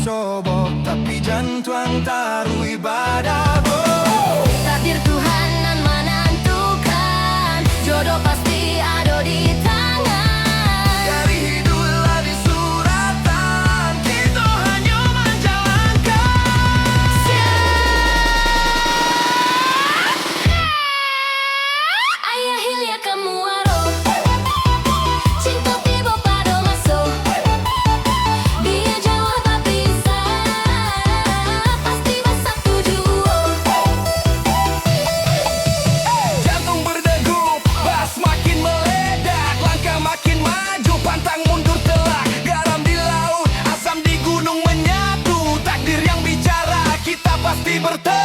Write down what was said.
sobok, tapi jantung taruh ibadah. Takdir Tuhan yang menentukan, jodoh pasti ada di tangan. Dari hiduplah di suratan, kita hanya menjalankan. Ayah hilia kamu aro, cinta tiba pada masuk. Biar jauh berpisah, pasti bersatu jua. Jantung berdegup, bas makin meledak, langkah makin maju, pantang mundur telak. Garam di laut, asam di gunung menyatu. Takdir yang bicara, kita pasti bertahan.